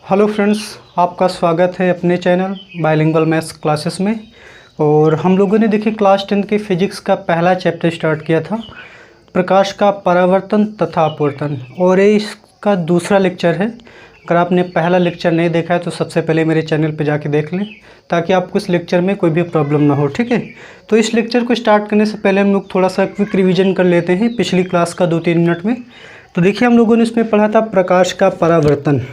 Hello friends, आपका स्वागत है अपने चैनल बाइलिंगुअल मैथ्स क्लासेस में। और हम लोगों ने देखिए क्लास 10 के फिजिक्स का पहला चैप्टर स्टार्ट किया था, प्रकाश का परावर्तन तथा अपवर्तन, और ये इसका दूसरा लेक्चर है। अगर आपने पहला लेक्चर नहीं देखा है तो सबसे पहले मेरे चैनल पर जाके देख लें, ताकि आपको इस लेक्चर में कोई भी प्रॉब्लम ना हो। ठीक है, तो इस लेक्चर को स्टार्ट करने से पहले हम लोग थोड़ा सा क्विक रिविजन कर लेते हैं पिछली क्लास का 2-3 मिनट में। तो देखिए हम लोगों ने इसमें पढ़ा था प्रकाश का परावर्तन।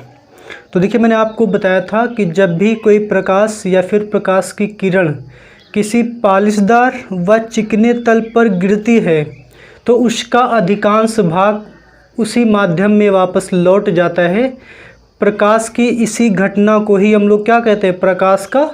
तो देखिए मैंने आपको बताया था कि जब भी कोई प्रकाश या फिर प्रकाश की किरण किसी पालिशदार व चिकने तल पर गिरती है तो उसका अधिकांश भाग उसी माध्यम में वापस लौट जाता है। प्रकाश की इसी घटना को ही हम लोग क्या कहते हैं, प्रकाश का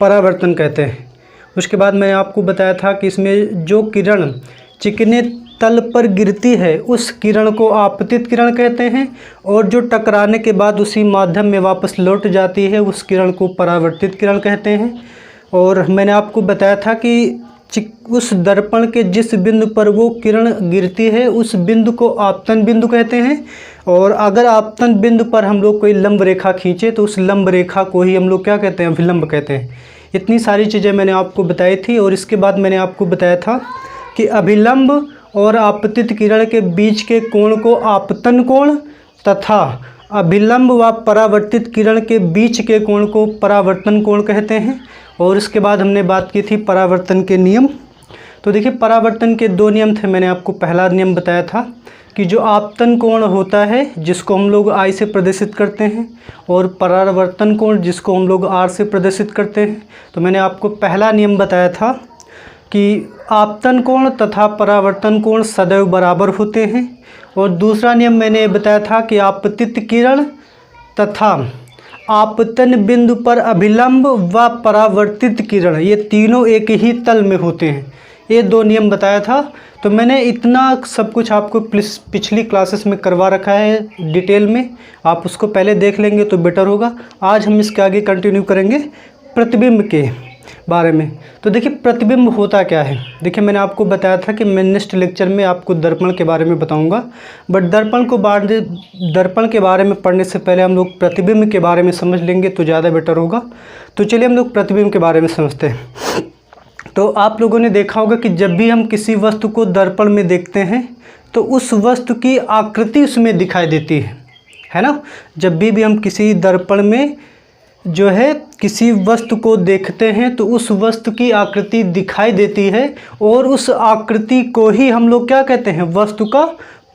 परावर्तन कहते हैं। उसके बाद मैंने आपको बताया था कि इसमें जो किरण चिकने तल पर गिरती है उस किरण को आपतित किरण कहते हैं, और जो टकराने के बाद उसी माध्यम में वापस लौट जाती है उस किरण को परावर्तित किरण कहते हैं। और मैंने आपको बताया था कि उस दर्पण के जिस बिंदु पर वो किरण गिरती है उस बिंदु को आपतन बिंदु कहते हैं। और अगर आपतन बिंदु पर हम लोग कोई लंब रेखा खींचे तो उस लंब रेखा को ही हम लोग क्या कहते हैं, अभिलंब कहते हैं। इतनी सारी चीज़ें मैंने आपको बताई थी। और इसके बाद मैंने आपको बताया था कि अभिलंब और आपतित किरण के बीच के कोण को आपतन कोण तथा अभिलंब व परावर्तित किरण के बीच के कोण को परावर्तन कोण कहते हैं। और इसके बाद हमने बात की थी परावर्तन के नियम। तो देखिए परावर्तन के 2 नियम थे। मैंने आपको पहला नियम बताया था कि जो आपतन कोण होता है जिसको हम लोग I से प्रदर्शित करते हैं, और परावर्तन कोण जिसको हम लोग R से प्रदर्शित करते हैं। तो मैंने आपको पहला नियम बताया था कि आपतन कोण तथा परावर्तन कोण सदैव बराबर होते हैं। और दूसरा नियम मैंने बताया था कि आपतित किरण तथा आपतन बिंदु पर अभिलंब व परावर्तित किरण ये तीनों एक ही तल में होते हैं। ये 2 नियम बताया था। तो मैंने इतना सब कुछ आपको पिछली क्लासेस में करवा रखा है डिटेल में, आप उसको पहले देख लेंगे तो बेटर होगा। आज हम इसके आगे कंटिन्यू करेंगे प्रतिबिंब के बारे में। तो देखिए प्रतिबिंब होता क्या है। देखिए मैंने आपको बताया था कि मैं नेक्स्ट लेक्चर में आपको दर्पण के बारे में बताऊंगा, बट दर्पण के बारे में पढ़ने से पहले हम लोग प्रतिबिंब के बारे में समझ लेंगे तो ज़्यादा बेटर होगा। तो चलिए हम लोग प्रतिबिंब के बारे में समझते हैं। तो आप लोगों ने देखा होगा कि जब भी हम किसी वस्तु को दर्पण में देखते हैं तो उस वस्तु की आकृति उसमें दिखाई देती है ना। जब भी हम किसी दर्पण में जो है किसी वस्तु को देखते हैं तो उस वस्तु की आकृति दिखाई देती है, और उस आकृति को ही हम लोग क्या कहते हैं, वस्तु का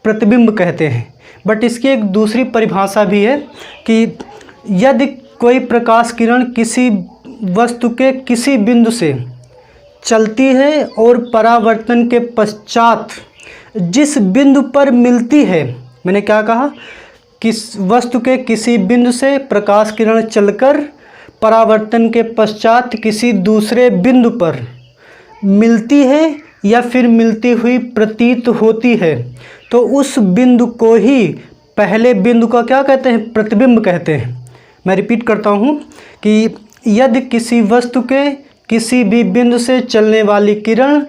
प्रतिबिंब कहते हैं। बट इसकी एक दूसरी परिभाषा भी है कि यदि कोई प्रकाश किरण किसी वस्तु के किसी बिंदु से चलती है और परावर्तन के पश्चात जिस बिंदु पर मिलती है, मैंने क्या कहा, किस वस्तु के किसी बिंदु से प्रकाश किरण चलकर परावर्तन के पश्चात किसी दूसरे बिंदु पर मिलती है या फिर मिलती हुई प्रतीत होती है, तो उस बिंदु को ही पहले बिंदु का क्या कहते हैं, प्रतिबिंब कहते हैं। मैं रिपीट करता हूँ कि यदि किसी वस्तु के किसी भी बिंदु से चलने वाली किरण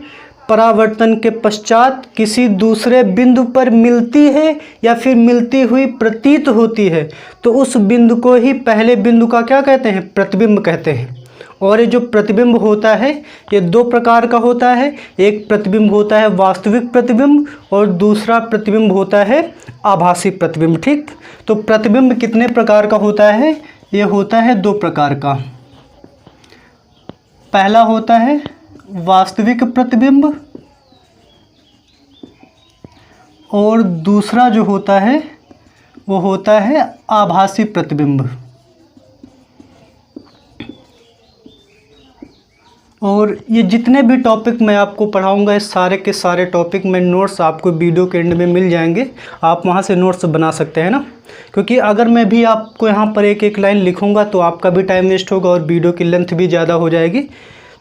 परावर्तन के पश्चात किसी दूसरे बिंदु पर मिलती है या फिर मिलती हुई प्रतीत होती है, तो उस बिंदु को ही पहले बिंदु का क्या कहते हैं, प्रतिबिंब कहते हैं। और ये जो प्रतिबिंब होता है ये 2 प्रकार का होता है। एक प्रतिबिंब होता है वास्तविक प्रतिबिंब और दूसरा प्रतिबिंब होता है आभासी प्रतिबिंब। ठीक, तो प्रतिबिंब कितने प्रकार का होता है, ये होता है 2 प्रकार का। पहला होता है वास्तविक प्रतिबिंब और दूसरा जो होता है वो होता है आभासी प्रतिबिंब। और ये जितने भी टॉपिक मैं आपको पढ़ाऊंगा इस सारे के सारे टॉपिक में नोट्स आपको वीडियो के एंड में मिल जाएंगे, आप वहाँ से नोट्स बना सकते हैं ना। क्योंकि अगर मैं भी आपको यहाँ पर एक एक लाइन लिखूँगा तो आपका भी टाइम वेस्ट होगा और वीडियो की लेंथ भी ज़्यादा हो जाएगी।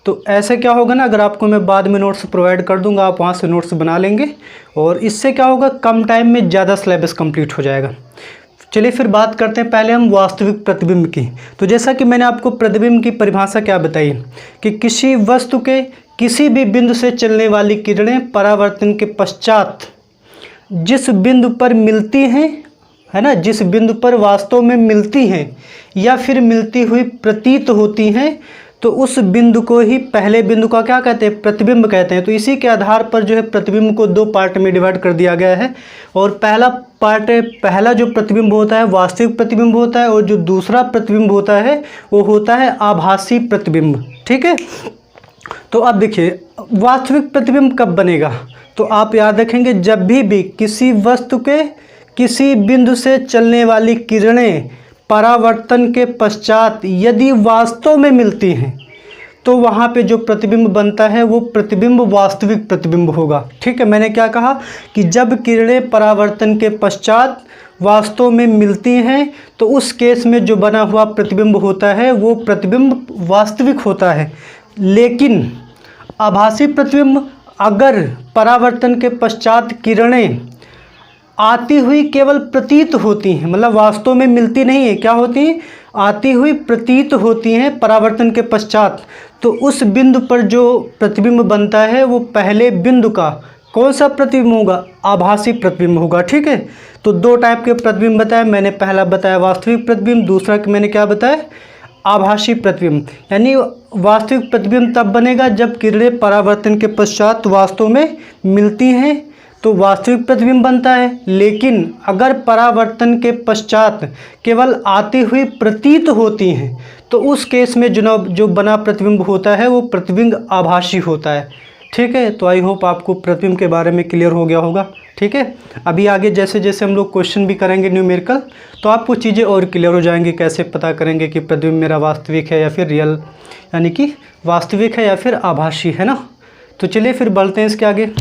तो ऐसे क्या होगा ना, अगर आपको मैं बाद में नोट्स प्रोवाइड कर दूंगा आप वहाँ से नोट्स बना लेंगे, और इससे क्या होगा, कम टाइम में ज़्यादा सिलेबस कंप्लीट हो जाएगा। चलिए फिर बात करते हैं पहले हम वास्तविक प्रतिबिंब की। तो जैसा कि मैंने आपको प्रतिबिंब की परिभाषा क्या बताई कि किसी वस्तु के किसी भी बिंदु से चलने वाली किरणें परावर्तन के पश्चात जिस बिंदु पर मिलती हैं है ना, जिस बिंदु पर वास्तव में मिलती हैं या फिर मिलती हुई प्रतीत होती हैं, तो उस बिंदु को ही पहले बिंदु का क्या कहते हैं, प्रतिबिंब कहते हैं। तो इसी के आधार पर जो है प्रतिबिंब को दो पार्ट में डिवाइड कर दिया गया है। और पहला पार्ट है, पहला जो प्रतिबिंब होता है वास्तविक प्रतिबिंब होता है, और जो दूसरा प्रतिबिंब होता है वो होता है आभासी प्रतिबिंब। ठीक है, तो अब देखिए वास्तविक प्रतिबिंब कब बनेगा, तो आप याद रखेंगे जब भी किसी वस्तु के किसी बिंदु से चलने वाली किरणें परावर्तन के पश्चात यदि वास्तव में मिलती हैं तो वहाँ पे जो प्रतिबिंब बनता है वो प्रतिबिंब वास्तविक प्रतिबिंब होगा। ठीक है, मैंने क्या कहा कि जब किरणें परावर्तन के पश्चात वास्तव में मिलती हैं तो उस केस में जो बना हुआ प्रतिबिंब होता है वो प्रतिबिंब वास्तविक होता है। लेकिन आभासी प्रतिबिंब, अगर परावर्तन के पश्चात किरणें आती हुई केवल प्रतीत होती हैं, मतलब वास्तव में मिलती नहीं है, क्या होती हैं, आती हुई प्रतीत होती हैं परावर्तन के पश्चात, तो उस बिंदु पर जो प्रतिबिंब बनता है वो पहले बिंदु का कौन सा प्रतिबिंब होगा, आभासी प्रतिबिंब होगा। ठीक है, तो दो टाइप के प्रतिबिंब बताए मैंने, पहला बताया वास्तविक प्रतिबिंब, दूसरा मैंने क्या बताया, आभासी प्रतिबिंब। यानी वास्तविक प्रतिबिंब तब बनेगा जब किरणें परावर्तन के पश्चात वास्तव में मिलती हैं तो वास्तविक प्रतिबिंब बनता है। लेकिन अगर परावर्तन के पश्चात केवल आती हुई प्रतीत होती हैं तो उस केस में जो बना प्रतिबिंब होता है वो प्रतिबिंब आभासी होता है। ठीक है, तो आई होप आपको प्रतिबिंब के बारे में क्लियर हो गया होगा। ठीक है, अभी आगे जैसे जैसे हम लोग क्वेश्चन भी करेंगे न्यूमेरिकल तो आपको चीज़ें और क्लियर हो जाएंगी, कैसे पता करेंगे कि प्रतिबिंब मेरा वास्तविक है या फिर रियल, यानी कि वास्तविक है या फिर आभासी, है ना। तो चलिए फिर बढ़ते हैं इसके आगे।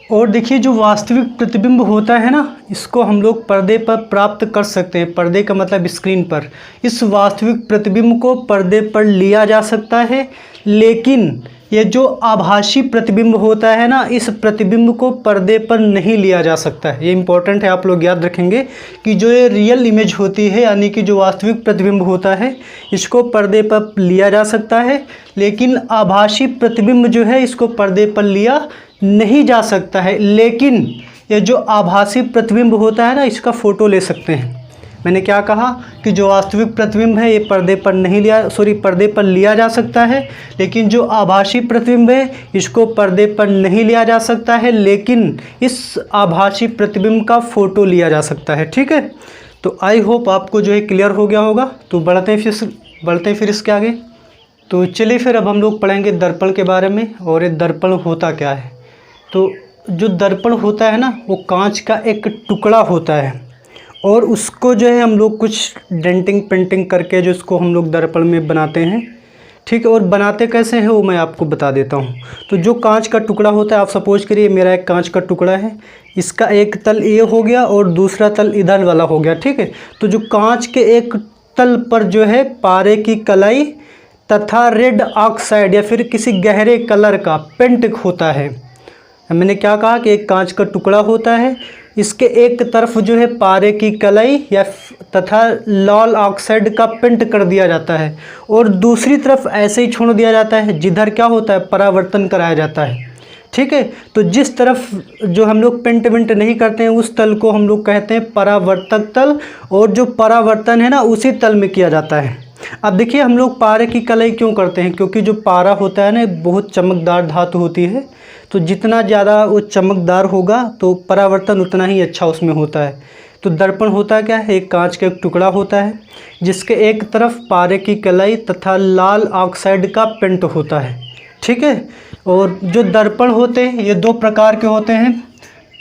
और देखिए जो वास्तविक प्रतिबिंब होता है ना, इसको हम लोग पर्दे पर प्राप्त कर सकते हैं। पर्दे का मतलब स्क्रीन पर। इस वास्तविक प्रतिबिंब को पर्दे पर लिया जा सकता है, लेकिन ये जो आभासी प्रतिबिंब होता है ना, इस प्रतिबिंब को पर्दे पर नहीं लिया जा सकता है। ये इंपॉर्टेंट है, आप लोग याद रखेंगे कि जो ये रियल इमेज होती है, यानी कि जो वास्तविक प्रतिबिंब होता है, इसको पर्दे पर लिया जा सकता है, लेकिन आभासी प्रतिबिंब जो है इसको पर्दे पर लिया नहीं जा सकता है। लेकिन ये जो आभासी प्रतिबिंब होता है ना, इसका फ़ोटो ले सकते हैं। मैंने क्या कहा कि जो वास्तविक प्रतिबिंब है ये पर्दे पर लिया जा सकता है, लेकिन जो आभासी प्रतिबिंब है इसको पर्दे पर नहीं लिया जा सकता है, लेकिन इस आभासी प्रतिबिंब का फ़ोटो लिया जा सकता है। ठीक है, तो आई होप आपको जो है क्लियर हो गया होगा। तो बढ़ते हैं फिर इसके आगे। तो चलिए फिर अब हम लोग पढ़ेंगे दर्पण के बारे में, और ये दर्पण होता क्या है। तो जो दर्पण होता है ना, वो कांच का एक टुकड़ा होता है, और उसको जो है हम लोग कुछ डेंटिंग पेंटिंग करके जो इसको हम लोग दर्पण में बनाते हैं। ठीक है, और बनाते कैसे हैं वो मैं आपको बता देता हूँ। तो जो कांच का टुकड़ा होता है, आप सपोज करिए मेरा एक कांच का टुकड़ा है, इसका एक तल ये हो गया और दूसरा तल इधर वाला हो गया। ठीक है, तो जो कांच के एक तल पर जो है पारे की कलाई तथा रेड ऑक्साइड या फिर किसी गहरे कलर का पेंट होता है। मैंने क्या कहा कि एक कांच का टुकड़ा होता है, इसके एक तरफ जो है पारे की कलाई या तथा लाल ऑक्साइड का पेंट कर दिया जाता है, और दूसरी तरफ ऐसे ही छोड़ दिया जाता है जिधर क्या होता है, परावर्तन कराया जाता है। ठीक है, तो जिस तरफ जो हम लोग पेंट वेंट नहीं करते हैं उस तल को हम लोग कहते हैं परावर्तक तल, और जो परावर्तन है ना उसी तल में किया जाता है। अब देखिए हम लोग पारे की कलाई क्यों करते हैं, क्योंकि जो पारा होता है ना बहुत चमकदार धातु होती है, तो जितना ज़्यादा वो चमकदार होगा तो परावर्तन उतना ही अच्छा उसमें होता है। तो दर्पण होता क्या है, एक कांच का एक टुकड़ा होता है जिसके एक तरफ पारे की कलाई तथा लाल ऑक्साइड का पेंट होता है। ठीक है, और जो दर्पण होते हैं ये दो प्रकार के होते हैं।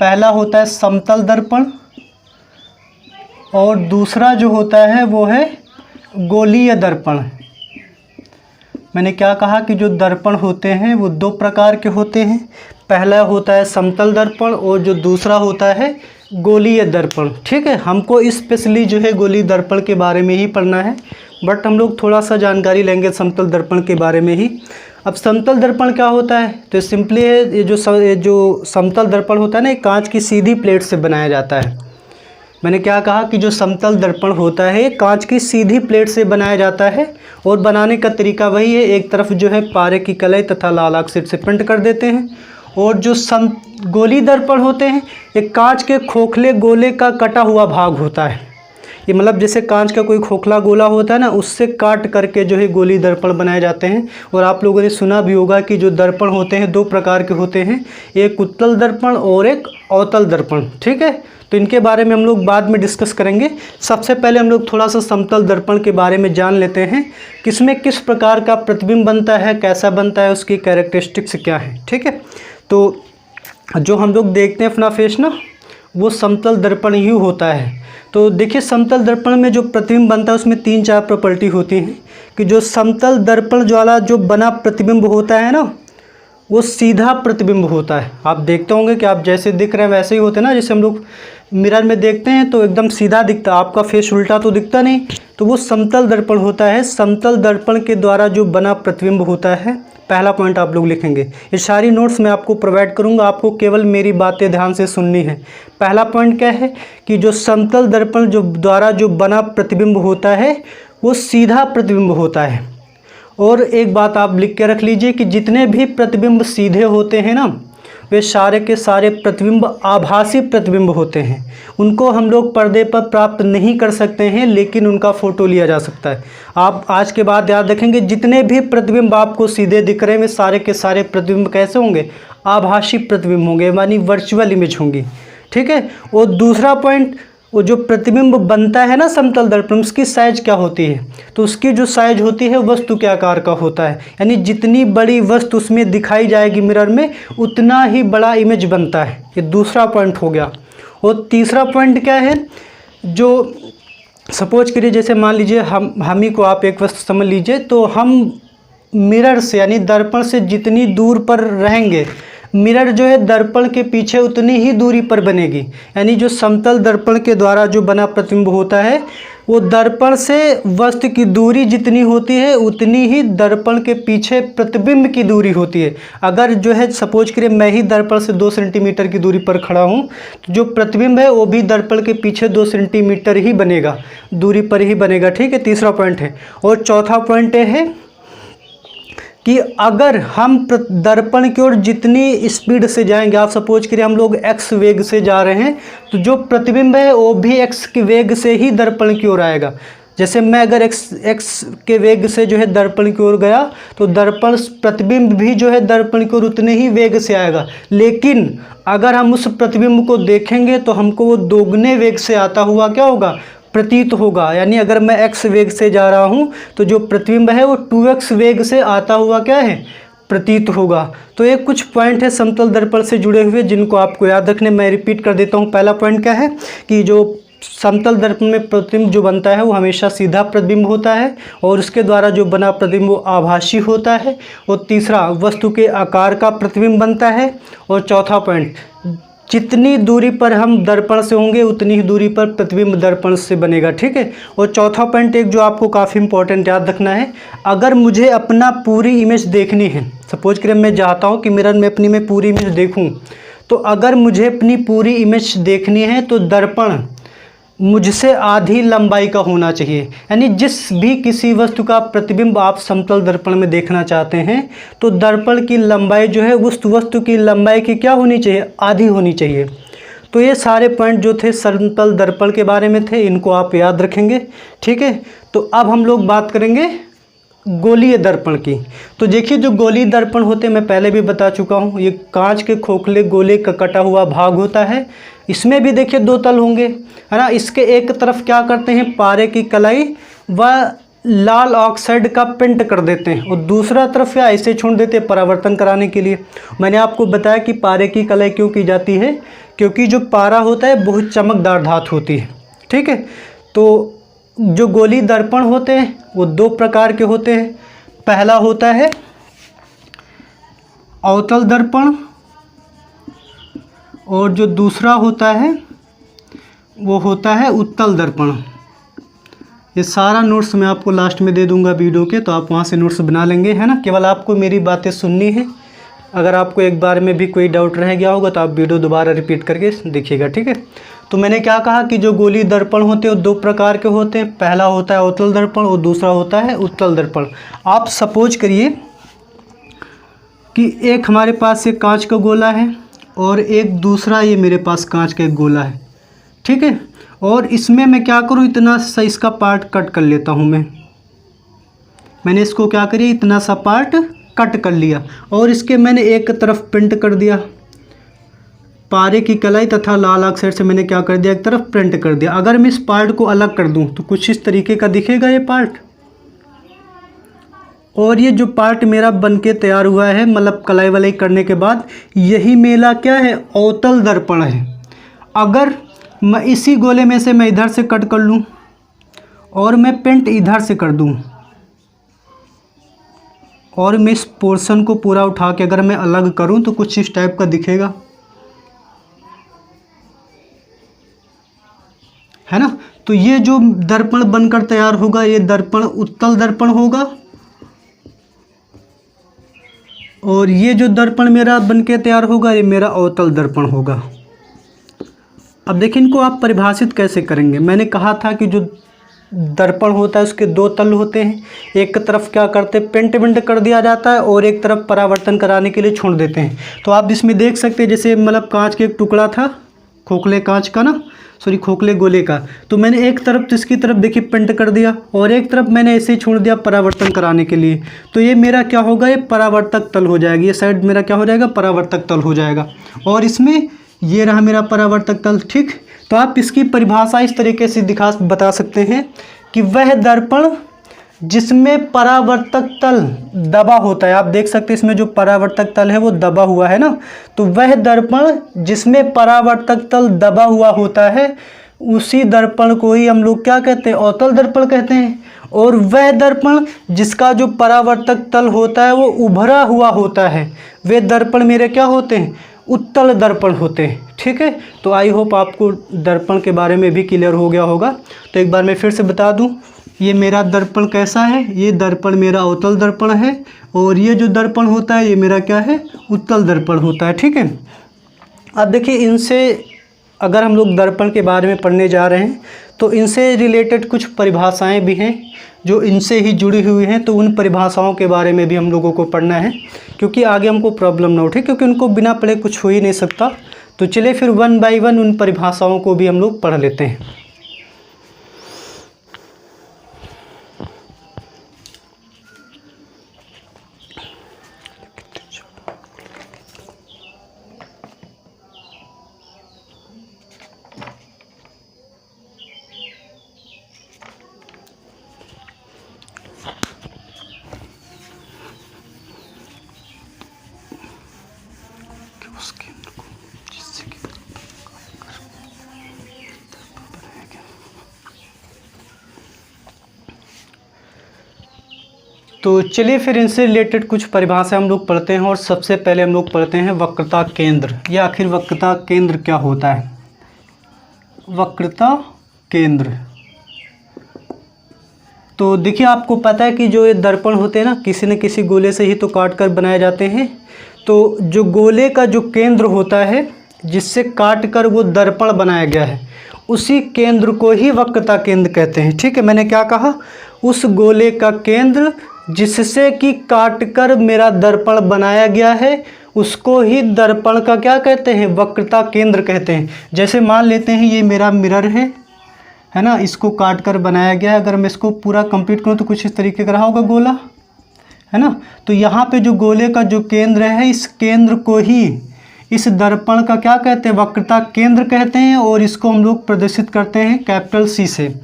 पहला होता है समतल दर्पण, और दूसरा जो होता है वो है गोलीय दर्पण। मैंने क्या कहा कि जो दर्पण होते हैं वो दो प्रकार के होते हैं। पहला होता है समतल दर्पण और जो दूसरा होता है गोलीय दर्पण। ठीक है, हमको स्पेशली जो है गोलीय दर्पण के बारे में ही पढ़ना है, बट हम लोग थोड़ा सा जानकारी लेंगे समतल दर्पण के बारे में ही। अब समतल दर्पण क्या होता है, तो सिंपली है ये जो समतल दर्पण होता है ना, एक कांच की सीधी प्लेट से बनाया जाता है। मैंने क्या कहा कि जो समतल दर्पण होता है कांच की सीधी प्लेट से बनाया जाता है, और बनाने का तरीका वही है, एक तरफ जो है पारे की कलाई तथा लाल ऑक्साइड से पेंट कर देते हैं। और जो गोली दर्पण होते हैं ये कांच के खोखले गोले का कटा हुआ भाग होता है। ये मतलब जैसे कांच का कोई खोखला गोला होता है ना, उससे काट करके जो है गोली दर्पण बनाए जाते हैं। और आप लोगों ने सुना भी होगा कि जो दर्पण होते हैं 2 प्रकार के होते हैं, एक उत्तल दर्पण और एक अवतल दर्पण। ठीक है, तो इनके बारे में हम लोग बाद में डिस्कस करेंगे। सबसे पहले हम लोग थोड़ा सा समतल दर्पण के बारे में जान लेते हैं, किसमें किस प्रकार का प्रतिबिंब बनता है, कैसा बनता है, उसकी कैरेक्टरिस्टिक्स क्या है। ठीक है, तो जो हम लोग देखते हैं अपना फेस ना, वो समतल दर्पण ही होता है। तो देखिए समतल दर्पण में जो प्रतिबिंब बनता है उसमें 3-4 प्रॉपर्टी होती हैं कि जो समतल दर्पण वाला जो बना प्रतिबिंब होता है ना, वो सीधा प्रतिबिंब होता है। आप देखते होंगे कि आप जैसे दिख रहे हैं वैसे ही होते हैं ना, जैसे हम लोग मिरर में देखते हैं तो एकदम सीधा दिखता है, आपका फेस उल्टा तो दिखता नहीं, तो वो समतल दर्पण होता है। समतल दर्पण के द्वारा जो बना प्रतिबिंब होता है, पहला पॉइंट आप लोग लिखेंगे। ये सारी नोट्स मैं आपको प्रोवाइड करूंगा, आपको केवल मेरी बातें ध्यान से सुननी है। पहला पॉइंट क्या है कि जो समतल दर्पण जो द्वारा जो बना प्रतिबिंब होता है वो सीधा प्रतिबिंब होता है। और एक बात आप लिख के रख लीजिए कि जितने भी प्रतिबिंब सीधे होते हैं ना, वे सारे के सारे प्रतिबिंब आभासी प्रतिबिंब होते हैं। उनको हम लोग पर्दे पर प्राप्त नहीं कर सकते हैं, लेकिन उनका फ़ोटो लिया जा सकता है। आप आज के बाद याद रखेंगे, जितने भी प्रतिबिंब आपको सीधे दिख रहे हैं वे सारे के सारे प्रतिबिंब कैसे होंगे, आभासी प्रतिबिंब होंगे, यानी वर्चुअल इमेज होंगी। ठीक है, और दूसरा पॉइंट, वो जो प्रतिबिंब बनता है ना समतल दर्पण, उसकी साइज क्या होती है, तो उसकी जो साइज होती है वस्तु के आकार का होता है। यानी जितनी बड़ी वस्तु उसमें दिखाई जाएगी मिरर में, उतना ही बड़ा इमेज बनता है। ये दूसरा पॉइंट हो गया। और तीसरा पॉइंट क्या है, जो सपोज करिए जैसे मान लीजिए हम ही को आप एक वस्तु समझ लीजिए, तो हम मिरर से यानी दर्पण से जितनी दूर पर रहेंगे, मिरर जो है दर्पण के पीछे उतनी ही दूरी पर बनेगी। यानी जो समतल दर्पण के द्वारा जो बना प्रतिबिंब होता है, वो दर्पण से वस्तु की दूरी जितनी होती है उतनी ही दर्पण के पीछे प्रतिबिंब की दूरी होती है। अगर जो है सपोज करिए मैं ही दर्पण से 2 सेंटीमीटर की दूरी पर खड़ा हूँ, तो जो प्रतिबिंब है वो भी दर्पण के पीछे 2 सेंटीमीटर ही बनेगा, दूरी पर ही बनेगा। ठीक है, तीसरा पॉइंट है। और चौथा पॉइंट है कि अगर हम दर्पण की ओर जितनी स्पीड से जाएंगे, आप सपोज करिए हम लोग x वेग से जा रहे हैं, तो जो प्रतिबिंब है वो भी x के वेग से ही दर्पण की ओर आएगा। जैसे मैं अगर x के वेग से जो है दर्पण की ओर गया, तो दर्पण प्रतिबिंब भी जो है दर्पण की ओर उतने ही वेग से आएगा। लेकिन अगर हम उस प्रतिबिंब को देखेंगे तो हमको वो दोगुने वेग से आता हुआ क्या होगा, प्रतीत होगा। यानी अगर मैं x वेग से जा रहा हूँ तो जो प्रतिबिंब है वो 2x वेग से आता हुआ क्या है, प्रतीत होगा। तो ये कुछ पॉइंट है समतल दर्पण से जुड़े हुए जिनको आपको याद रखने। मैं रिपीट कर देता हूँ। पहला पॉइंट क्या है कि जो समतल दर्पण में प्रतिबिंब जो बनता है वो हमेशा सीधा प्रतिबिंब होता है, और उसके द्वारा जो बना प्रतिबिंब वो आभासी होता है। और तीसरा, वस्तु के आकार का प्रतिबिंब बनता है। और चौथा पॉइंट, जितनी दूरी पर हम दर्पण से होंगे उतनी ही दूरी पर प्रतिबिंब दर्पण से बनेगा। ठीक है। और चौथा पॉइंट एक जो आपको काफ़ी इंपॉर्टेंट याद रखना है, अगर मुझे अपना पूरी इमेज देखनी है, सपोज करें मैं चाहता हूँ कि मिरर में अपनी मैं पूरी इमेज देखूँ, तो अगर मुझे अपनी पूरी इमेज देखनी है तो दर्पण मुझसे आधी लंबाई का होना चाहिए। यानी जिस भी किसी वस्तु का प्रतिबिंब आप समतल दर्पण में देखना चाहते हैं तो दर्पण की लंबाई जो है उस वस्तु की लंबाई की क्या होनी चाहिए, आधी होनी चाहिए। तो ये सारे पॉइंट जो थे समतल दर्पण के बारे में थे, इनको आप याद रखेंगे। ठीक है। तो अब हम लोग बात करेंगे गोलीय दर्पण की। तो देखिए जो गोलीय दर्पण होते हैं मैं पहले भी बता चुका हूँ, ये कांच के खोखले गोले का कटा हुआ भाग होता है। इसमें भी देखिए दो तल होंगे, है ना। इसके एक तरफ क्या करते हैं, पारे की कलाई व लाल ऑक्साइड का पेंट कर देते हैं, और दूसरा तरफ क्या ऐसे छोड़ देते हैं परावर्तन कराने के लिए। मैंने आपको बताया कि पारे की कलाई क्यों की जाती है, क्योंकि जो पारा होता है बहुत चमकदार धातु होती है। ठीक है। तो जो गोलीय दर्पण होते हैं वो दो प्रकार के होते हैं। पहला होता है अवतल दर्पण, और जो दूसरा होता है वो होता है उत्तल दर्पण। ये सारा नोट्स मैं आपको लास्ट में दे दूंगा वीडियो के, तो आप वहाँ से नोट्स बना लेंगे, है ना। केवल आपको मेरी बातें सुननी है। अगर आपको एक बार में भी कोई डाउट रह गया होगा तो आप वीडियो दोबारा रिपीट करके देखिएगा। ठीक है। तो मैंने क्या कहा कि जो गोलीय दर्पण होते हैं वो दो प्रकार के होते हैं। पहला होता है अवतल दर्पण और दूसरा होता है उत्तल दर्पण। आप सपोज करिए कि एक हमारे पास एक कांच का गोला है और एक दूसरा ये मेरे पास कांच का एक गोला है। ठीक है। और इसमें मैं क्या करूँ, इतना सा इसका पार्ट कट कर लेता हूँ। मैंने इसको क्या करिए, इतना सा पार्ट कट कर लिया और इसके मैंने एक तरफ प्रिंट कर दिया। पारे की कलाई तथा लाल अक्षर से मैंने क्या कर दिया, एक तरफ प्रिंट कर दिया। अगर मैं इस पार्ट को अलग कर दूं तो कुछ इस तरीके का दिखेगा ये पार्ट। और ये जो पार्ट मेरा बनके तैयार हुआ है, मतलब कलाई वलाई करने के बाद, यही मेरा क्या है, अवतल दर्पण है। अगर मैं इसी गोले में से मैं इधर से कट कर लूं और मैं पेंट इधर से कर दूं और मैं इस पोर्शन को पूरा उठा के अगर मैं अलग करूं तो कुछ इस टाइप का दिखेगा, है ना। तो ये जो दर्पण बनकर तैयार होगा, ये दर्पण उत्तल दर्पण होगा। और ये जो दर्पण मेरा बनके तैयार होगा, ये मेरा अवतल दर्पण होगा। अब देखिए, इनको आप परिभाषित कैसे करेंगे। मैंने कहा था कि जो दर्पण होता है उसके दो तल होते हैं। एक तरफ क्या करते हैं, पेंट वेंट कर दिया जाता है और एक तरफ परावर्तन कराने के लिए छोड़ देते हैं। तो आप इसमें देख सकते हैं, जैसे मतलब कांच के एक टुकड़ा था, खोखले कांच का ना, सॉरी खोखले गोले का, तो मैंने एक तरफ तो इसकी तरफ देखिए पेंट कर दिया और एक तरफ मैंने ऐसे ही छोड़ दिया परावर्तन कराने के लिए। तो ये मेरा क्या होगा, ये परावर्तक तल हो जाएगी। ये साइड मेरा क्या हो जाएगा, परावर्तक तल हो जाएगा। और इसमें ये रहा मेरा परावर्तक तल, ठीक। तो आप इसकी परिभाषा इस तरीके से बता सकते हैं कि वह दर्पण जिसमें परावर्तक तल दबा होता है। आप देख सकते हैं इसमें जो परावर्तक तल है वो दबा हुआ है ना। तो वह दर्पण जिसमें परावर्तक तल दबा हुआ होता है, उसी दर्पण को ही हम लोग क्या कहते हैं, अवतल दर्पण कहते हैं। और वह दर्पण जिसका जो परावर्तक तल होता है वो उभरा हुआ होता है, वे दर्पण मेरे क्या होते हैं, उत्तल दर्पण होते हैं, ठीक है। तो आई होप आपको दर्पण के बारे में भी क्लियर हो गया होगा। तो एक बार मैं फिर से बता दूं, ये मेरा दर्पण कैसा है, ये दर्पण मेरा अवतल दर्पण है और ये जो दर्पण होता है ये मेरा क्या है, उत्तल दर्पण होता है, ठीक है। अब देखिए, इनसे अगर हम लोग दर्पण के बारे में पढ़ने जा रहे हैं तो इनसे रिलेटेड कुछ परिभाषाएं भी हैं जो इनसे ही जुड़ी हुई हैं। तो उन परिभाषाओं के बारे में भी हम लोगों को पढ़ना है, क्योंकि आगे हमको प्रॉब्लम ना उठे, क्योंकि उनको बिना पढ़े कुछ हो ही नहीं सकता। तो चलिए फिर 1 बाय 1 उन परिभाषाओं को भी हम लोग पढ़ लेते हैं। तो चलिए फिर इनसे रिलेटेड कुछ परिभाषा हम लोग पढ़ते हैं। और सबसे पहले हम लोग पढ़ते हैं वक्रता केंद्र, या आखिर वक्रता केंद्र क्या होता है। वक्रता केंद्र, तो देखिए आपको पता है कि जो ये दर्पण होते हैं ना, किसी न किसी गोले से ही तो काट कर बनाए जाते हैं। तो जो गोले का जो केंद्र होता है जिससे काट कर वो दर्पण बनाया गया है, उसी केंद्र को ही वक्रता केंद्र कहते हैं, ठीक है। मैंने क्या कहा, उस गोले का केंद्र जिससे कि काट कर मेरा दर्पण बनाया गया है, उसको ही दर्पण का क्या कहते हैं, वक्रता केंद्र कहते हैं। जैसे मान लेते हैं ये मेरा मिरर है ना, इसको काट कर बनाया गया है। अगर मैं इसको पूरा कंप्लीट करूँ तो कुछ इस तरीके का रहा होगा गोला, है ना। तो यहाँ पे जो गोले का जो केंद्र है, इस केंद्र को ही इस दर्पण का क्या कहते हैं, वक्रता केंद्र कहते हैं। और इसको हम लोग प्रदर्शित करते हैं कैपिटल C से,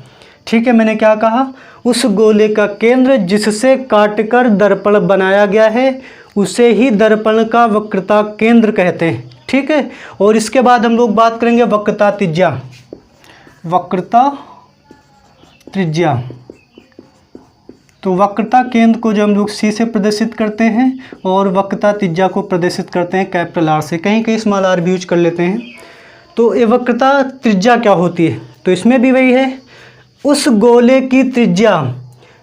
ठीक है। मैंने क्या कहा, उस गोले का केंद्र जिससे काटकर दर्पण बनाया गया है, उसे ही दर्पण का वक्रता केंद्र कहते हैं, ठीक है। और इसके बाद हम लोग बात करेंगे वक्रता त्रिज्या। वक्रता त्रिज्या, तो वक्रता केंद्र को जो हम लोग C से प्रदर्शित करते हैं और वक्रता त्रिज्या को प्रदर्शित करते हैं कैपिटल R से, कहीं कहीं स्मॉल r भी यूज कर लेते हैं। तो ये वक्रता त्रिज्या क्या होती है, तो इसमें भी वही है, उस गोले की त्रिज्या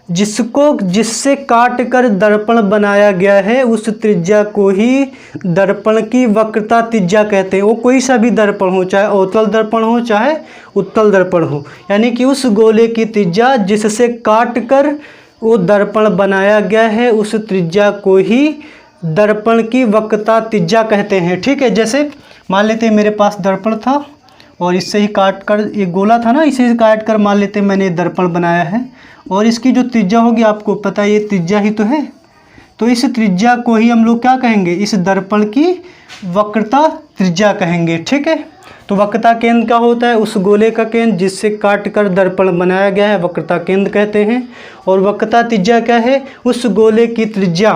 जिससे काट कर दर्पण बनाया गया है, उस त्रिज्या को ही दर्पण की वक्रता त्रिज्या कहते हैं। वो कोई सा भी दर्पण हो, चाहे अवतल दर्पण हो चाहे उत्तल दर्पण हो, यानी कि उस गोले की त्रिज्या जिससे काट कर वो दर्पण बनाया गया है, उस त्रिज्या को ही दर्पण की वक्रता त्रिज्या कहते हैं, ठीक है। जैसे मान लेते हैं मेरे पास दर्पण था और इससे ही काट कर, एक गोला था ना, इसे काट कर मान लेते हैं मैंने दर्पण बनाया है, और इसकी जो त्रिज्या होगी आपको पता है ये त्रिज्या ही तो है, तो इस त्रिज्या को ही हम लोग क्या कहेंगे, इस दर्पण की वक्रता त्रिज्या कहेंगे। ठीक है, तो वक्रता केंद्र क्या होता है, उस गोले का केंद्र जिससे काट कर दर्पण बनाया गया है वक्रता केंद्र कहते हैं। और वक्रता त्रिज्या क्या है, उस गोले की त्रिज्या,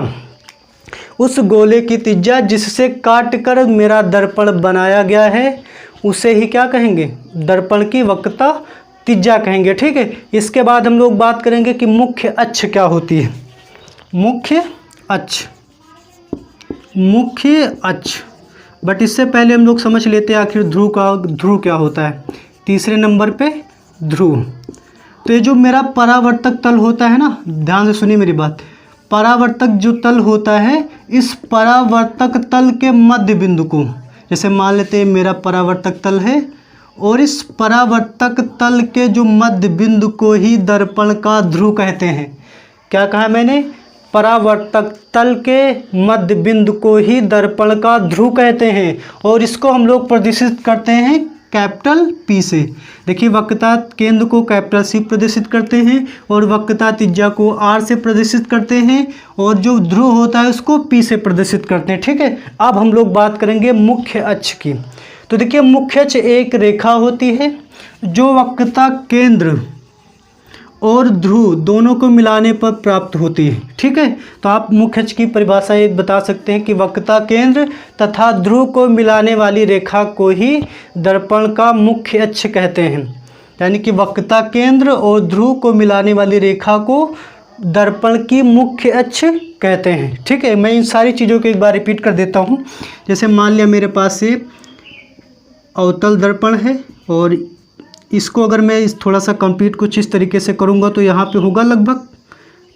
उस गोले की त्रिज्या जिससे काट कर मेरा दर्पण बनाया गया है उसे ही क्या कहेंगे, दर्पण की वक्रता त्रिज्या कहेंगे। ठीक है, इसके बाद हम लोग बात करेंगे कि मुख्य अक्ष क्या होती है। मुख्य अक्ष, मुख्य अक्ष, बट इससे पहले हम लोग समझ लेते हैं आखिर ध्रुव क्या होता है। तीसरे नंबर पे ध्रुव, तो ये जो मेरा परावर्तक तल होता है ना, ध्यान से सुनिए मेरी बात, परावर्तक जो तल होता है, इस परावर्तक तल के मध्य बिंदु को, जैसे मान लेते हैं मेरा परावर्तक तल है, और इस परावर्तक तल के जो मध्य बिंदु को ही दर्पण का ध्रुव कहते हैं। क्या कहा मैंने, परावर्तक तल के मध्य बिंदु को ही दर्पण का ध्रुव कहते हैं, और इसको हम लोग प्रदर्शित करते हैं कैपिटल P से। देखिए वक्रता केंद्र को कैपिटल C प्रदर्शित करते हैं, और वक्रता त्रिज्या को R से प्रदर्शित करते हैं, और जो ध्रुव होता है उसको P से प्रदर्शित करते हैं। ठीक है, अब हम लोग बात करेंगे मुख्य अक्ष की। तो देखिए मुख्य अक्ष एक रेखा होती है जो वक्रता केंद्र और ध्रुव दोनों को मिलाने पर प्राप्त होती है। ठीक है, तो आप मुख्य अक्ष की परिभाषा एक बता सकते हैं कि वक्रता केंद्र तथा ध्रुव को मिलाने वाली रेखा को ही दर्पण का मुख्य अक्ष कहते हैं। यानी कि वक्रता केंद्र और ध्रुव को मिलाने वाली रेखा को दर्पण की मुख्य अक्ष कहते हैं। ठीक है, मैं इन सारी चीज़ों को एक बार रिपीट कर देता हूँ। जैसे मान लिया मेरे पास से अवतल दर्पण है, और इसको अगर मैं थोड़ा सा कंप्लीट कुछ इस तरीके से करूँगा तो यहाँ पे होगा लगभग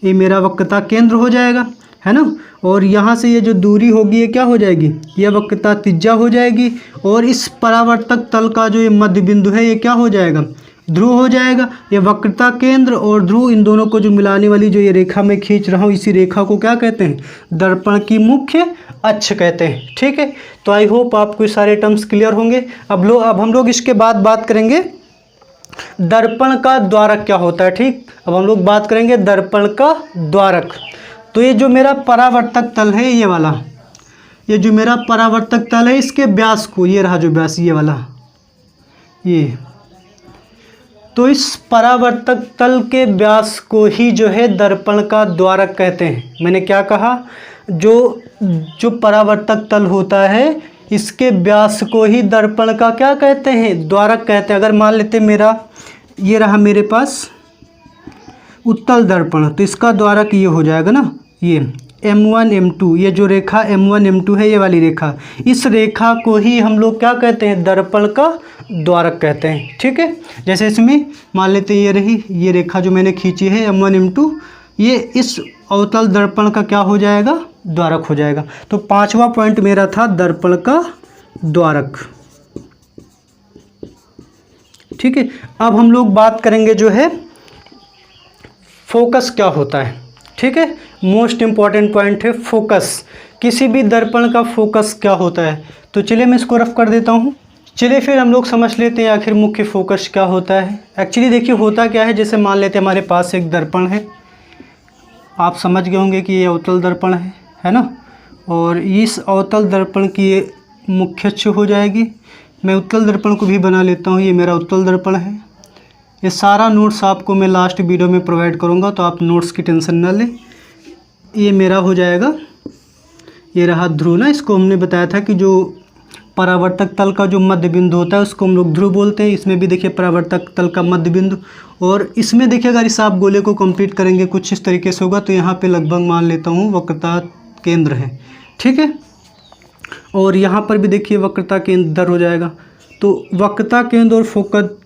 ये मेरा वक्रता केंद्र हो जाएगा, है ना। और यहाँ से ये जो दूरी होगी ये क्या हो जाएगी, ये वक्रता त्रिज्या हो जाएगी, और इस परावर्तक तल का जो ये मध्य बिंदु है ये क्या हो जाएगा, ध्रुव हो जाएगा। ये वक्रता केंद्र और ध्रुव इन दोनों को जो मिलाने वाली जो ये रेखा मैं खींच रहा हूँ, इसी रेखा को क्या कहते हैं, दर्पण की मुख्य अक्ष कहते हैं। ठीक है, तो आई होप आपको सारे टर्म्स क्लियर होंगे। अब हम लोग इसके बाद बात करेंगे दर्पण का द्वारक क्या होता है। ठीक, अब हम लोग बात करेंगे दर्पण का द्वारक। तो ये जो मेरा परावर्तक तल है ये वाला, ये जो मेरा परावर्तक तल है इसके व्यास को, ये रहा जो व्यास ये वाला, ये, तो इस परावर्तक तल के व्यास को ही जो है दर्पण का द्वारक कहते हैं। मैंने क्या कहा, जो परावर्तक तल होता है इसके व्यास को ही दर्पण का क्या कहते हैं, द्वारक कहते हैं। अगर मान लेते मेरा ये रहा मेरे पास उत्तल दर्पण, तो इसका द्वारक ये हो जाएगा ना, ये M1 M2, ये जो रेखा M1 M2 है ये वाली रेखा, इस रेखा को ही हम लोग क्या कहते हैं, दर्पण का द्वारक कहते हैं। ठीक है, जैसे इसमें मान लेते ये रही ये रेखा जो मैंने खींची है M1 M2, ये इस अवतल दर्पण का क्या हो जाएगा, द्वारक हो जाएगा। तो पांचवा पॉइंट मेरा था दर्पण का द्वारक। ठीक है, अब हम लोग बात करेंगे जो है फोकस क्या होता है। ठीक है, मोस्ट इम्पॉर्टेंट पॉइंट है फोकस। किसी भी दर्पण का फोकस क्या होता है, तो चलिए मैं इसको रफ कर देता हूँ। चलिए फिर हम लोग समझ लेते हैं आखिर मुख्य फोकस क्या होता है। एक्चुअली देखिए होता क्या है, जैसे मान लेते हैं हमारे पास एक दर्पण है, आप समझ गए होंगे कि ये अवतल दर्पण है ना, और इस अवतल दर्पण की ये मुख्य अक्ष हो जाएगी। मैं उत्तल दर्पण को भी बना लेता हूँ, ये मेरा उत्तल दर्पण है। ये सारा नोट्स आपको मैं लास्ट वीडियो में प्रोवाइड करूँगा, तो आप नोट्स की टेंशन ना लें। ये मेरा हो जाएगा, ये रहा ध्रुव ना, इसको हमने बताया था कि जो परावर्तक तल का जो मध्य बिंदु होता है उसको हम लोग ध्रुव बोलते हैं। इसमें भी देखिए परावर्तक तल का मध्य बिंदु, और इसमें देखिए अगर इस आप गोले को कंप्लीट करेंगे कुछ इस तरीके से होगा, तो यहाँ पे लगभग मान लेता हूँ वक्रता केंद्र है। ठीक है, और यहाँ पर भी देखिए वक्रता केंद्र इधर हो जाएगा। तो वक्रता केंद्र और फोकस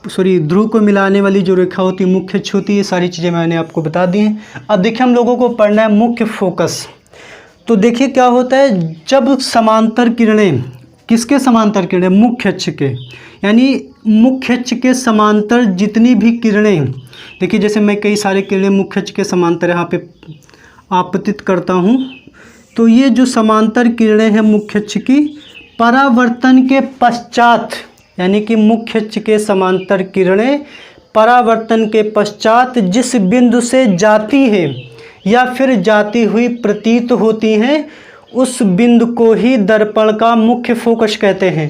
ध्रुव को मिलाने वाली जो रेखा होती है मुख्य अक्ष होती है। ये सारी चीज़ें मैंने आपको बता दी हैं। अब देखिए हम लोगों को पढ़ना है मुख्य फोकस। तो देखिए क्या होता है, जब समांतर किरणें, किसके समांतर किरणें, मुख्य अक्ष के, यानी मुख्य अक्ष के समांतर जितनी भी किरणें, देखिए जैसे मैं कई सारे किरणें मुख्य अक्ष के समांतर यहाँ पे आपतित करता हूँ, तो ये जो समांतर किरणें हैं मुख्य अक्ष की, परावर्तन के पश्चात यानी कि मुख्य अक्ष के समांतर किरणें परावर्तन के पश्चात जिस बिंदु से जाती हैं या फिर जाती हुई प्रतीत होती हैं उस बिंदु को ही दर्पण का मुख्य फोकस कहते हैं।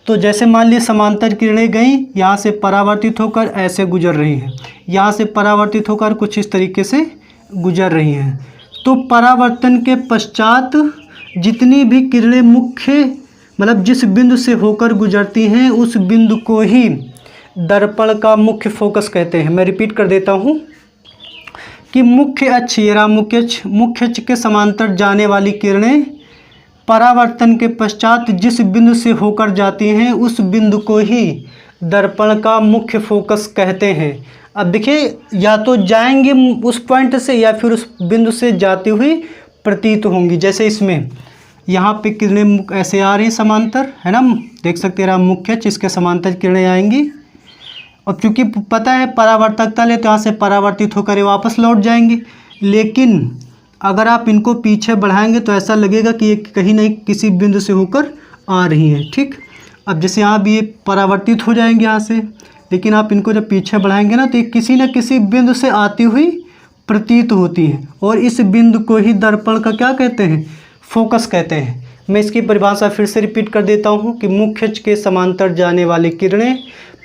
तो जैसे मान लीजिए समांतर किरणें गई, यहाँ से परावर्तित होकर ऐसे गुजर रही हैं, यहाँ से परावर्तित होकर कुछ इस तरीके से गुजर रही हैं। तो परावर्तन के पश्चात जितनी भी किरणें मुख्य मतलब जिस बिंदु से होकर गुजरती हैं उस बिंदु को ही दर्पण का मुख्य फोकस कहते हैं। मैं रिपीट कर देता हूँ कि मुख्य अक्ष, ये रहा मुख्य अक्ष के समांतर जाने वाली किरणें परावर्तन के पश्चात जिस बिंदु से होकर जाती हैं उस बिंदु को ही दर्पण का मुख्य फोकस कहते हैं। अब देखिए, या तो जाएंगे उस पॉइंट से या फिर उस बिंदु से जाती हुई प्रतीत होंगी। जैसे इसमें यहाँ पे किरणें ऐसे आ रही समांतर, है ना, देख सकते हैं मुख्य अक्ष, इसके समांतर किरणें आएंगी और क्योंकि पता है परावर्तक तल है तो यहाँ से परावर्तित होकर ये वापस लौट जाएंगे। लेकिन अगर आप इनको पीछे बढ़ाएंगे तो ऐसा लगेगा कि ये कहीं नहीं किसी बिंदु से होकर आ रही हैं। ठीक, अब जैसे यहाँ भी ये परावर्तित हो जाएंगे यहाँ से, लेकिन आप इनको जब पीछे बढ़ाएंगे ना तो ये किसी न किसी बिंदु से आती हुई प्रतीत होती हैं और इस बिंदु को ही दर्पण का क्या कहते हैं, फोकस कहते हैं। मैं इसकी परिभाषा फिर से रिपीट कर देता हूँ कि मुख्य अक्ष के समांतर जाने वाली किरणें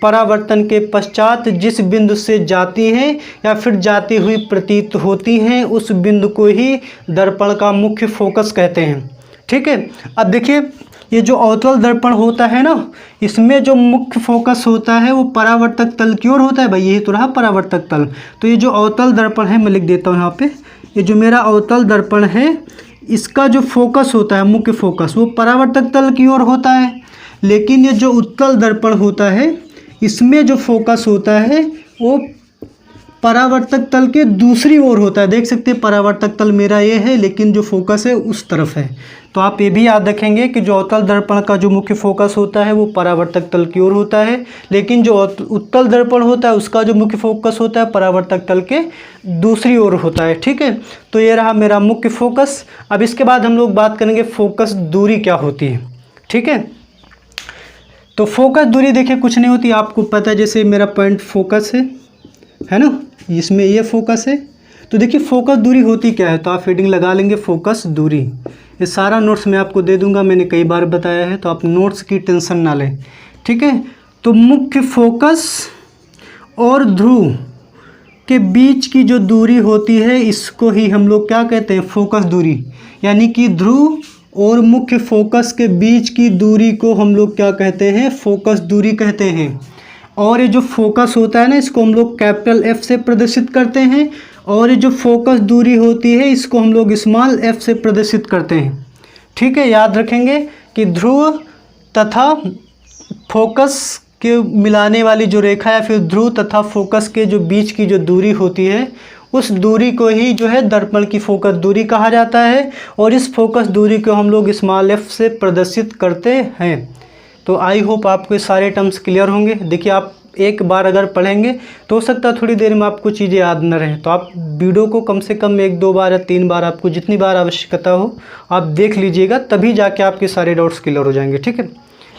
परावर्तन के पश्चात जिस बिंदु से जाती हैं या फिर जाती हुई प्रतीत होती हैं उस बिंदु को ही दर्पण का मुख्य फोकस कहते हैं। ठीक है, अब देखिए ये जो अवतल दर्पण होता है ना, इसमें जो मुख्य फोकस होता है वो परावर्तक तल की ओर होता है। भाई यही तो रहा परावर्तक तल। तो ये जो अवतल दर्पण है, मैं लिख देता हूँ यहाँ पे, ये जो मेरा अवतल दर्पण है इसका जो फोकस होता है, मुख्य फोकस, वो परावर्तक तल की ओर होता है। लेकिन ये जो उत्तल दर्पण होता है इसमें जो फोकस होता है वो परावर्तक तल के दूसरी ओर होता है। देख सकते हैं परावर्तक तल मेरा ये है लेकिन जो फोकस है उस तरफ है। तो आप ये भी याद रखेंगे कि जो अवतल दर्पण का जो मुख्य फोकस होता है वो परावर्तक तल की ओर होता है, लेकिन जो उत्तल दर्पण होता है उसका जो मुख्य फोकस होता है परावर्तक तल के दूसरी ओर होता है। ठीक है, तो ये रहा मेरा मुख्य फोकस। अब इसके बाद हम लोग बात करेंगे फोकस दूरी क्या होती है। ठीक है, तो फोकस दूरी देखिए कुछ नहीं होती, आपको पता है। जैसे मेरा पॉइंट फोकस है ना, इसमें ये फोकस है। तो देखिए फोकस दूरी होती क्या है, तो आप हेडिंग लगा लेंगे फोकस दूरी। ये सारा नोट्स मैं आपको दे दूंगा, मैंने कई बार बताया है, तो आप नोट्स की टेंशन ना लें। ठीक है, तो मुख्य फोकस और ध्रुव के बीच की जो दूरी होती है इसको ही हम लोग क्या कहते हैं, फोकस दूरी। यानी कि ध्रुव और मुख्य फोकस के बीच की दूरी को हम लोग क्या कहते हैं, फोकस दूरी कहते हैं। और ये जो फोकस होता है ना इसको हम लोग कैपिटल F से प्रदर्शित करते हैं, और ये जो फोकस दूरी होती है इसको हम लोग स्मॉल f से प्रदर्शित करते हैं। ठीक है, याद रखेंगे कि ध्रुव तथा फोकस के मिलाने वाली जो रेखा या फिर ध्रुव तथा फोकस के जो बीच की जो दूरी होती है उस दूरी को ही जो है दर्पण की फोकस दूरी कहा जाता है, और इस फोकस दूरी को हम लोग स्मॉल f से प्रदर्शित करते हैं। तो आई होप आपको ये सारे टर्म्स क्लियर होंगे। देखिए आप एक बार अगर पढ़ेंगे तो हो सकता है थोड़ी देर में आपको चीज़ें याद न रहें, तो आप वीडियो को कम से कम 1-2 बार या 3 बार, आपको जितनी बार आवश्यकता हो आप देख लीजिएगा, तभी जाके आपके सारे डाउट्स क्लियर हो जाएंगे। ठीक है,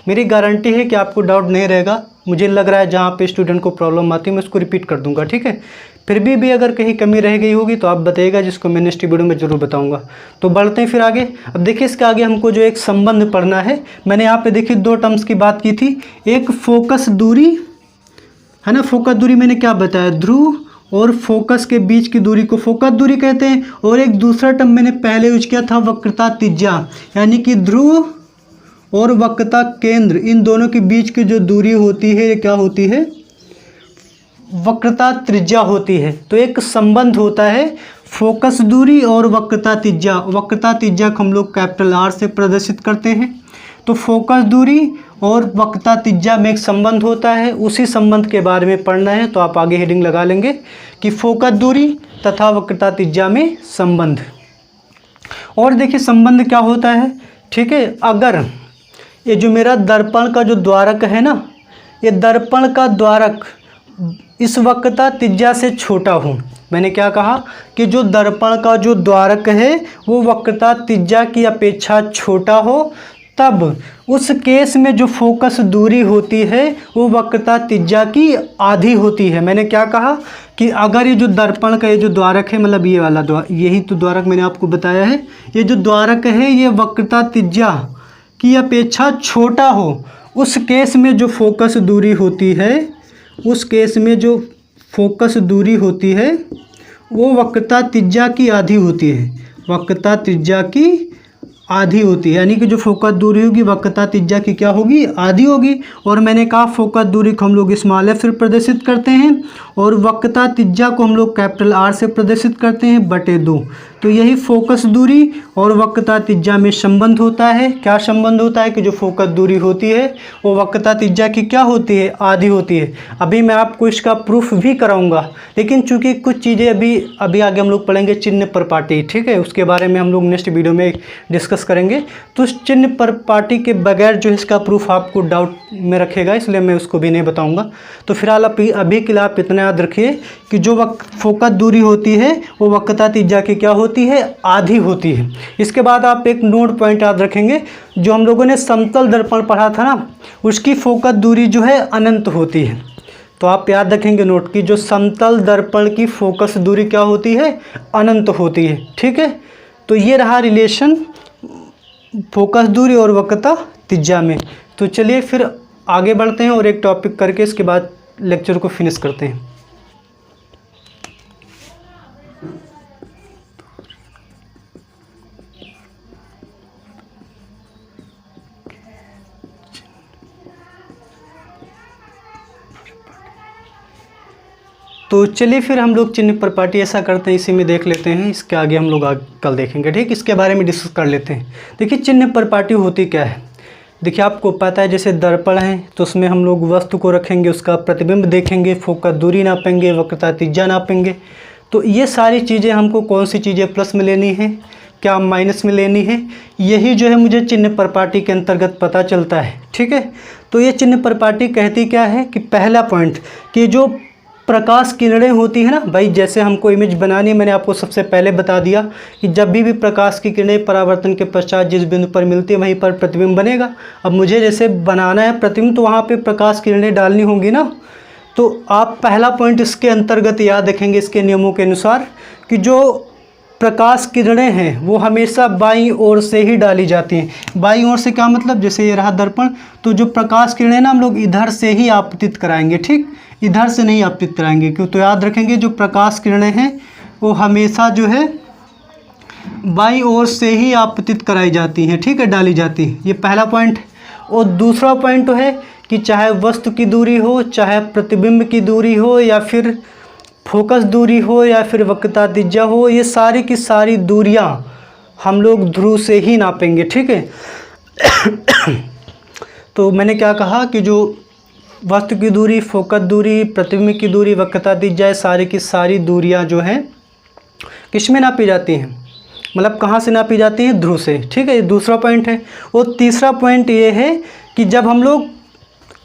मेरी गारंटी है कि आपको डाउट नहीं रहेगा। मुझे लग रहा है जहाँ पे स्टूडेंट को प्रॉब्लम आती है मैं उसको रिपीट कर दूंगा। ठीक है, फिर भी अगर कहीं कमी रह गई होगी तो आप बताइएगा, जिसको मैं नेक्स्ट वीडियो में ज़रूर बताऊंगा। तो बढ़ते हैं फिर आगे। अब देखिए इसके आगे हमको जो एक संबंध पढ़ना है। मैंने यहाँ पे देखिए 2 टर्म्स की बात की थी, एक फोकस दूरी है ना, फोकस दूरी मैंने क्या बताया, ध्रुव और फोकस के बीच की दूरी को फोकस दूरी कहते हैं। और एक दूसरा टर्म मैंने पहले यूज किया था वक्रता त्रिज्या, यानी कि ध्रुव और वक्रता केंद्र इन दोनों के बीच की जो दूरी होती है ये क्या होती है, वक्रता त्रिज्या होती है। तो एक संबंध होता है फोकस दूरी और वक्रता त्रिज्या। वक्रता त्रिज्या को हम लोग कैपिटल R से प्रदर्शित करते हैं। तो फोकस दूरी और वक्रता त्रिज्या में एक संबंध होता है, उसी संबंध के बारे में पढ़ना है। तो आप आगे हेडिंग लगा लेंगे कि फोकस दूरी तथा वक्रता त्रिज्या में संबंध। और देखिए संबंध क्या होता है। ठीक है, अगर ये जो मेरा दर्पण का जो द्वारक है ना, ये दर्पण का द्वारक इस वक्रता त्रिज्या से छोटा हो, मैंने क्या कहा कि जो दर्पण का जो द्वारक है वो वक्रता त्रिज्या की अपेक्षा छोटा हो, तब उस केस में जो फोकस दूरी होती है वो वक्रता त्रिज्या की आधी होती है। मैंने क्या कहा कि अगर ये जो दर्पण का ये जो द्वारक है, मतलब ये वाला यही तो द्वारक मैंने आपको बताया है, ये जो द्वारक है ये वक्रता त्रिज्या की अपेक्षा छोटा हो, उस केस में जो फोकस दूरी होती है, उस केस में जो फोकस दूरी होती है वो वक्रता त्रिज्या की आधी होती है, वक्रता त्रिज्या की आधी होती है। यानी कि जो फोकस दूरी होगी वक्रता त्रिज्या की क्या होगी, आधी होगी। और मैंने कहा फोकस दूरी को हम लोग स्मॉल एफ से प्रदर्शित करते हैं और वक्रता त्रिज्या को हम लोग कैपिटल आर से प्रदर्शित करते हैं बटे 2। तो यही फोकस दूरी और वक्रता त्रिज्या में संबंध होता है। क्या संबंध होता है कि जो फोकस दूरी होती है वो वक्रता त्रिज्या की क्या होती है, आधी होती है। अभी मैं आपको इसका प्रूफ भी कराऊंगा, लेकिन चूंकि कुछ चीज़ें अभी आगे हम लोग पढ़ेंगे चिन्ह परपाटी, ठीक है, उसके बारे में हम लोग नेक्स्ट वीडियो में डिस्कस करेंगे। तो उस चिन्ह परपाटी के बगैर जो इसका प्रूफ आपको डाउट में रखेगा, इसलिए मैं उसको भी नहीं बताऊँगा। तो फिलहाल अभी के लिए आप इतना याद रखिए कि जो फोकस दूरी होती है वो वक्रता त्रिज्या की क्या होती है, आधी होती है। इसके बाद आप एक नोट पॉइंट याद रखेंगे, जो हम लोगों ने समतल दर्पण पढ़ा था ना, उसकी फोकस दूरी जो है अनंत होती है। तो आप याद रखेंगे नोट की जो समतल दर्पण की फोकस दूरी क्या होती है, अनंत होती है, ठीक है। तो ये रहा रिलेशन फोकस दूरी और वक्रता त्रिज्या में। तो चलिए फिर आगे बढ़ते हैं और एक टॉपिक करके इसके बाद लेक्चर को फिनिश करते हैं। तो चलिए फिर हम लोग चिन्ह परपाटी ऐसा करते हैं, इसी में देख लेते हैं, इसके आगे हम लोग कल देखेंगे, ठीक, इसके बारे में डिस्कस कर लेते हैं। देखिए चिन्ह परपाटी होती क्या है। देखिए आपको पता है जैसे दर्पण है तो उसमें हम लोग वस्तु को रखेंगे, उसका प्रतिबिंब देखेंगे, फोकस दूरी नापेंगे, वक्रता त्रिज्या नापेंगे। तो ये सारी चीज़ें हमको कौन सी चीज़ें प्लस में लेनी है, क्या माइनस में लेनी है, यही जो है मुझे चिन्ह परपाटी के अंतर्गत पता चलता है, ठीक है। तो ये चिन्ह परपाटी कहती क्या है कि पहला पॉइंट कि जो प्रकाश किरणें होती है ना भाई, जैसे हमको इमेज बनानी है, मैंने आपको सबसे पहले बता दिया कि जब भी प्रकाश की किरणें परावर्तन के पश्चात जिस बिंदु पर मिलती है वहीं पर प्रतिबिंब बनेगा। अब मुझे जैसे बनाना है प्रतिबिंब तो वहाँ पे प्रकाश किरणें डालनी होंगी ना। तो आप पहला पॉइंट इसके अंतर्गत याद रखेंगे इसके नियमों के अनुसार कि जो प्रकाश किरणें हैं वो हमेशा बाईं ओर से ही डाली जाती हैं। बाईं ओर से क्या मतलब, जैसे ये रहा दर्पण, तो जो प्रकाश किरणें ना हम लोग इधर से ही आपतित कराएंगे, ठीक, इधर से नहीं आपतित कराएंगे। क्यों, तो याद रखेंगे जो प्रकाश किरणें हैं वो हमेशा जो है बाईं ओर से ही आपतित कराई जाती हैं, ठीक है, डाली जाती है। ये पहला पॉइंट। और दूसरा पॉइंट तो है कि चाहे वस्तु की दूरी हो, चाहे प्रतिबिंब की दूरी हो, या फिर फोकस दूरी हो, या फिर वक्रता त्रिज्या हो, ये सारी की सारी दूरियां हम लोग ध्रुव से ही नापेंगे, ठीक है। तो मैंने क्या कहा कि जो वस्तु की दूरी, फोकस दूरी, प्रतिबिंब की दूरी, वक्रता त्रिज्या, सारी की सारी दूरियां जो हैं किस में नापी जाती हैं, मतलब कहाँ से नापी जाती हैं, ध्रुव से, ठीक है। ये दूसरा पॉइंट है। और तीसरा पॉइंट ये है कि जब हम लोग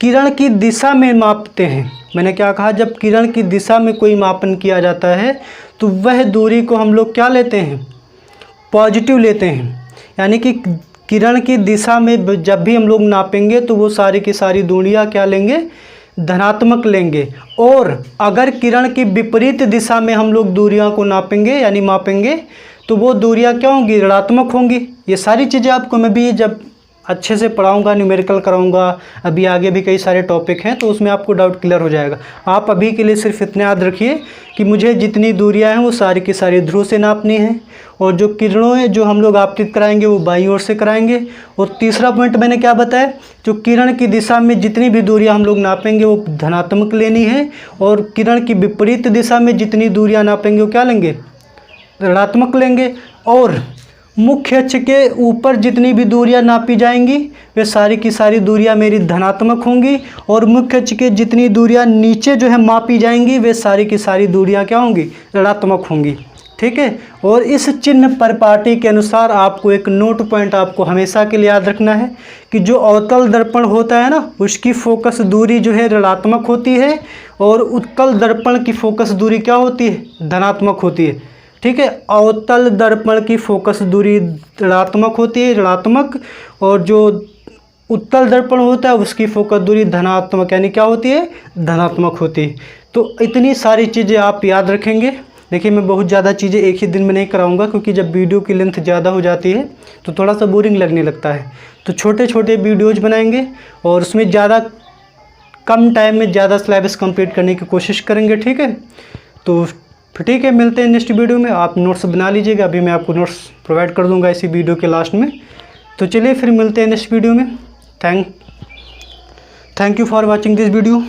किरण की दिशा में मापते हैं, मैंने क्या कहा, जब किरण की दिशा में कोई मापन किया जाता है तो वह दूरी को हम लोग क्या लेते हैं, पॉजिटिव लेते हैं। यानी कि किरण की दिशा में जब भी हम लोग नापेंगे तो वो सारी की सारी दूरियां क्या लेंगे, धनात्मक लेंगे। और अगर किरण की विपरीत दिशा में हम लोग दूरियां को नापेंगे यानी मापेंगे तो वो दूरियां क्या होंगी, ऋणात्मक होंगी। ये सारी चीज़ें आपको मैं भी जब अच्छे से पढ़ाऊंगा, न्यूमेरिकल कराऊंगा, अभी आगे भी कई सारे टॉपिक हैं तो उसमें आपको डाउट क्लियर हो जाएगा। आप अभी के लिए सिर्फ इतना याद रखिए कि मुझे जितनी दूरियां हैं वो सारी की सारी ध्रुव से नापनी है, और जो किरणों हैं जो हम लोग आपतित कराएंगे वो बाईं ओर से कराएंगे। और तीसरा पॉइंट मैंने क्या बताया, जो किरण की दिशा में जितनी भी दूरियां हम लोग नापेंगे वो धनात्मक लेनी है, और किरण की विपरीत दिशा में जितनी दूरियां नापेंगे वो क्या लेंगे, ऋणात्मक लेंगे। और मुख्य अक्ष के ऊपर जितनी भी दूरियां नापी जाएंगी वे सारी की सारी दूरियां मेरी धनात्मक होंगी, और मुख्य अक्ष के जितनी दूरियां नीचे जो है मापी जाएंगी वे सारी की सारी दूरियां क्या होंगी, ऋणात्मक होंगी, ठीक है। और इस चिन्ह परपाटी के अनुसार आपको एक नोट पॉइंट आपको हमेशा के लिए याद रखना है कि जो अवतल दर्पण होता है ना उसकी फोकस दूरी जो है ऋणात्मक होती है, और उत्तल दर्पण की फोकस दूरी क्या होती है, धनात्मक होती है, ठीक है। अवतल दर्पण की फोकस दूरी ऋणात्मक होती है, ऋणात्मक, और जो उत्तल दर्पण होता है उसकी फोकस दूरी धनात्मक, यानी क्या होती है, धनात्मक होती है। तो इतनी सारी चीज़ें आप याद रखेंगे। देखिए मैं बहुत ज़्यादा चीज़ें एक ही दिन में नहीं कराऊंगा, क्योंकि जब वीडियो की लेंथ ज़्यादा हो जाती है तो थोड़ा सा बोरिंग लगने लगता है। तो छोटे छोटे वीडियोज़ बनाएंगे और उसमें ज़्यादा कम टाइम में ज़्यादा सिलेबस कंप्लीट करने की कोशिश करेंगे, ठीक है। तो ठीक है, मिलते हैं नेक्स्ट वीडियो में। आप नोट्स बना लीजिएगा, अभी मैं आपको नोट्स प्रोवाइड कर दूंगा इसी वीडियो के लास्ट में। तो चलिए फिर मिलते हैं नेक्स्ट वीडियो में। Thank you for watching this video.